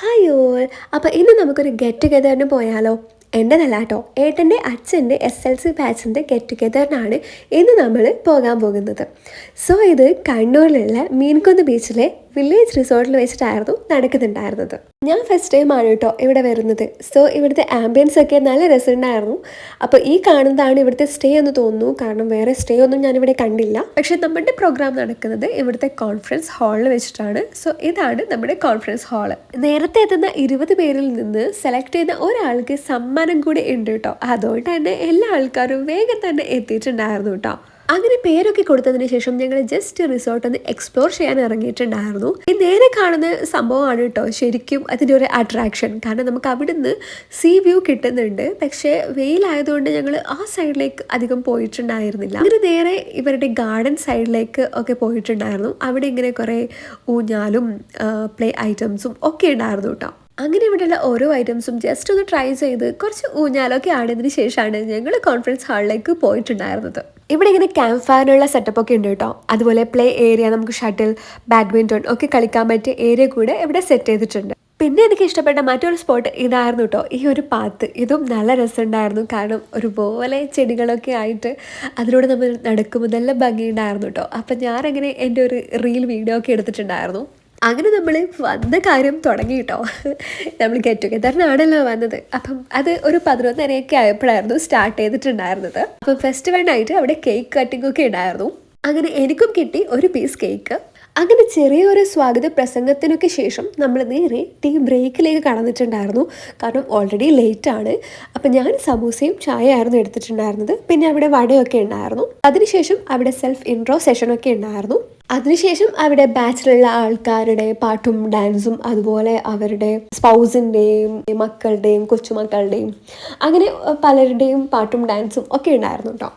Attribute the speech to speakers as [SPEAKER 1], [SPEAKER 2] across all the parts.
[SPEAKER 1] Hi all. അപ്പോൾ ഇന്ന് നമുക്കൊരു ഗെറ്റ് ടുഗെദറിന് പോയാലോ? എൻ്റെതല്ല കേട്ടോ, ഏട്ടൻ്റെ അച്ഛൻ്റെ SLC ബാച്ചിൻ്റെ ഗെറ്റ് ടുഗെദറിനാണ് ഇന്ന് നമ്മൾ പോകാൻ പോകുന്നത്. സോ ഇത് കണ്ണൂരിലുള്ള മീൻകുന്ന് ബീച്ചിലെ വില്ലേജ് റിസോർട്ടിൽ വെച്ചിട്ടായിരുന്നു നടക്കുന്നുണ്ടായിരുന്നത്. ഞാൻ ഫസ്റ്റ് ടൈമാണ് കേട്ടോ ഇവിടെ വരുന്നത്. സോ ഇവിടുത്തെ ആംബിയൻസ് ഒക്കെ നല്ല രസമുണ്ടായിരുന്നു. അപ്പോൾ ഈ കാണുന്നതാണ് ഇവിടുത്തെ സ്റ്റേ എന്ന് തോന്നുന്നു, കാരണം വേറെ സ്റ്റേ ഒന്നും ഞാനിവിടെ കണ്ടില്ല. പക്ഷെ നമ്മുടെ പ്രോഗ്രാം നടക്കുന്നത് ഇവിടുത്തെ കോൺഫറൻസ് ഹാളിൽ വെച്ചിട്ടാണ്. സോ ഇതാണ് നമ്മുടെ കോൺഫറൻസ് ഹാള്. നേരത്തെ എത്തുന്ന 20 പേരിൽ നിന്ന് സെലക്ട് ചെയ്യുന്ന ഒരാൾക്ക് സമ്മാനം കൂടി ഉണ്ട് കേട്ടോ. അതുകൊണ്ട് തന്നെ എല്ലാ ആൾക്കാരും വേഗം തന്നെ എത്തിയിട്ടുണ്ടായിരുന്നു കേട്ടോ. അങ്ങനെ പേരൊക്കെ കൊടുത്തതിന് ശേഷം ഞങ്ങൾ ജസ്റ്റ് റിസോർട്ട് ഒന്ന് എക്സ്പ്ലോർ ചെയ്യാൻ ഇറങ്ങിയിട്ടുണ്ടായിരുന്നു. ഈ നേരെ കാണുന്ന സംഭവമാണ് കേട്ടോ ശരിക്കും അതിൻ്റെ ഒരു അട്രാക്ഷൻ. കാരണം നമുക്ക് അവിടുന്ന് സീ വ്യൂ കിട്ടുന്നുണ്ട്. പക്ഷേ വെയിലായതുകൊണ്ട് ഞങ്ങൾ ആ സൈഡിലേക്ക് അധികം പോയിട്ടുണ്ടായിരുന്നില്ല. അങ്ങനെ നേരെ ഇവരുടെ ഗാർഡൻ സൈഡിലേക്ക് ഒക്കെ പോയിട്ടുണ്ടായിരുന്നു. അവിടെ ഇങ്ങനെ കുറേ ഊഞ്ഞാലും പ്ലേ ഐറ്റംസും ഒക്കെ ഉണ്ടായിരുന്നു കേട്ടോ. അങ്ങനെ ഇവിടെയുള്ള ഓരോ ഐറ്റംസും ജസ്റ്റ് ഒന്ന് ട്രൈ ചെയ്ത് കുറച്ച് ഊഞ്ഞാലൊക്കെ ആടിയതിന് ശേഷമാണ് ഞങ്ങൾ കോൺഫറൻസ് ഹാളിലേക്ക് പോയിട്ടുണ്ടായിരുന്നത്. ഇവിടെ ഇങ്ങനെ ക്യാമ്പ് ഫയറിനുള്ള സെറ്റപ്പ് ഒക്കെ ഉണ്ട് കേട്ടോ. അതുപോലെ പ്ലേ ഏരിയ, നമുക്ക് ഷട്ടിൽ, ബാഡ്മിൻ്റൺ ഒക്കെ കളിക്കാൻ പറ്റിയ ഏരിയ കൂടെ ഇവിടെ സെറ്റ് ചെയ്തിട്ടുണ്ട്. പിന്നെ എനിക്ക് ഇഷ്ടപ്പെട്ട മറ്റൊരു സ്പോട്ട് ഇതായിരുന്നു കേട്ടോ, ഈ ഒരു പാത്ത്. ഇതും നല്ല രസമുണ്ടായിരുന്നു. കാരണം ഒരുപോലെ ചെടികളൊക്കെ ആയിട്ട് അതിലൂടെ നമ്മൾ നടക്കുമ്പോൾ നല്ല ഭംഗിയുണ്ടായിരുന്നു കേട്ടോ. അപ്പം ഞാനങ്ങനെ എൻ്റെ ഒരു റീൽ വീഡിയോ ഒക്കെ എടുത്തിട്ടുണ്ടായിരുന്നു. അങ്ങനെ നമ്മൾ വന്ന കാര്യം തുടങ്ങി കേട്ടോ. നമ്മൾ ഗെറ്റ് ടുഗെദറിനാണല്ലോ വന്നത്. അപ്പം അത് ഒരു 11:30 ആയപ്പോഴായിരുന്നു സ്റ്റാർട്ട് ചെയ്തിട്ടുണ്ടായിരുന്നത്. അപ്പം ഫെസ്റ്റിവലിനായിട്ട് അവിടെ കേക്ക് കട്ടിംഗ് ഒക്കെ ഉണ്ടായിരുന്നു. അങ്ങനെ എനിക്കും കിട്ടി ഒരു പീസ് കേക്ക്. അങ്ങനെ ചെറിയൊരു സ്വാഗത പ്രസംഗത്തിനൊക്കെ ശേഷം നമ്മൾ നേരെ ടീ ബ്രേക്കിലേക്ക് കടന്നിട്ടുണ്ടായിരുന്നു. കാരണം ഓൾറെഡി ലേറ്റാണ്. അപ്പം ഞാൻ സമൂസയും ചായ ആയിരുന്നു എടുത്തിട്ടുണ്ടായിരുന്നത്. പിന്നെ അവിടെ വടയൊക്കെ ഉണ്ടായിരുന്നു. അതിനുശേഷം അവിടെ സെൽഫ് ഇൻട്രോ സെഷനൊക്കെ ഉണ്ടായിരുന്നു. അതിനുശേഷം അവിടെ ബാച്ചിലുള്ള ആൾക്കാരുടെ പാട്ടും ഡാൻസും, അതുപോലെ അവരുടെ സ്പൗസിൻ്റെയും മക്കളുടെയും കൊച്ചുമക്കളുടെയും അങ്ങനെ പലരുടെയും പാട്ടും ഡാൻസും ഒക്കെ ഉണ്ടായിരുന്നു കേട്ടോ.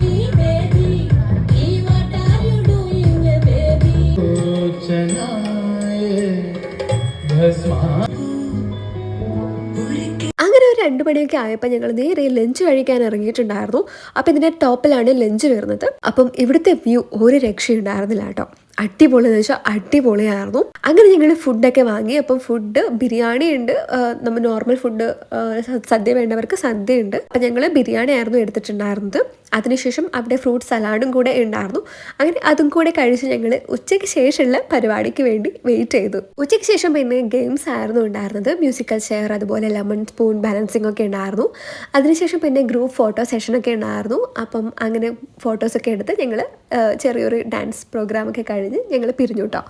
[SPEAKER 1] അങ്ങനെ ഒരു 2 മണിയൊക്കെ ആയപ്പോൾ ഞങ്ങൾ നേരെ ലഞ്ച് കഴിക്കാൻ ഇറങ്ങിയിട്ടുണ്ടായിരുന്നു. അപ്പം ഇതിൻ്റെ ടോപ്പിലാണ് ലഞ്ച് വരുന്നത്. അപ്പം ഇവിടുത്തെ വ്യൂ ഒരു രക്ഷയുണ്ടായിരുന്നില്ല കേട്ടോ. അടിപൊളി എന്ന് വെച്ചാൽ അടിപൊളിയായിരുന്നു. അങ്ങനെ ഞങ്ങൾ ഫുഡൊക്കെ വാങ്ങി. അപ്പം ഫുഡ് ബിരിയാണി ഉണ്ട്, നമ്മൾ നോർമൽ ഫുഡ്, സദ്യ വേണ്ടവർക്ക് സദ്യ ഉണ്ട്. അപ്പം ഞങ്ങൾ ബിരിയാണി ആയിരുന്നു എടുത്തിട്ടുണ്ടായിരുന്നത്. അതിനുശേഷം അവിടെ ഫ്രൂട്ട് സലാഡും കൂടെ ഉണ്ടായിരുന്നു. അങ്ങനെ അതും കൂടെ കഴിച്ച് ഞങ്ങൾ ഉച്ചയ്ക്ക് ശേഷമുള്ള പരിപാടിക്ക് വേണ്ടി വെയിറ്റ് ചെയ്തു. ഉച്ചയ്ക്ക് ശേഷം പിന്നെ ഗെയിംസ് ആയിരുന്നു ഉണ്ടായിരുന്നത്. മ്യൂസിക്കൽ ചെയർ, അതുപോലെ ലെമൺ സ്പൂൺ ബാലൻസിങ് ഒക്കെ ഉണ്ടായിരുന്നു. അതിനുശേഷം പിന്നെ ഗ്രൂപ്പ് ഫോട്ടോ സെഷനൊക്കെ ഉണ്ടായിരുന്നു. അപ്പം അങ്ങനെ ഫോട്ടോസൊക്കെ എടുത്ത് ഞങ്ങൾ ചെറിയൊരു ഡാൻസ് പ്രോഗ്രാമൊക്കെ കഴിഞ്ഞ് ഞങ്ങൾ പിരിഞ്ഞു കേട്ടോ.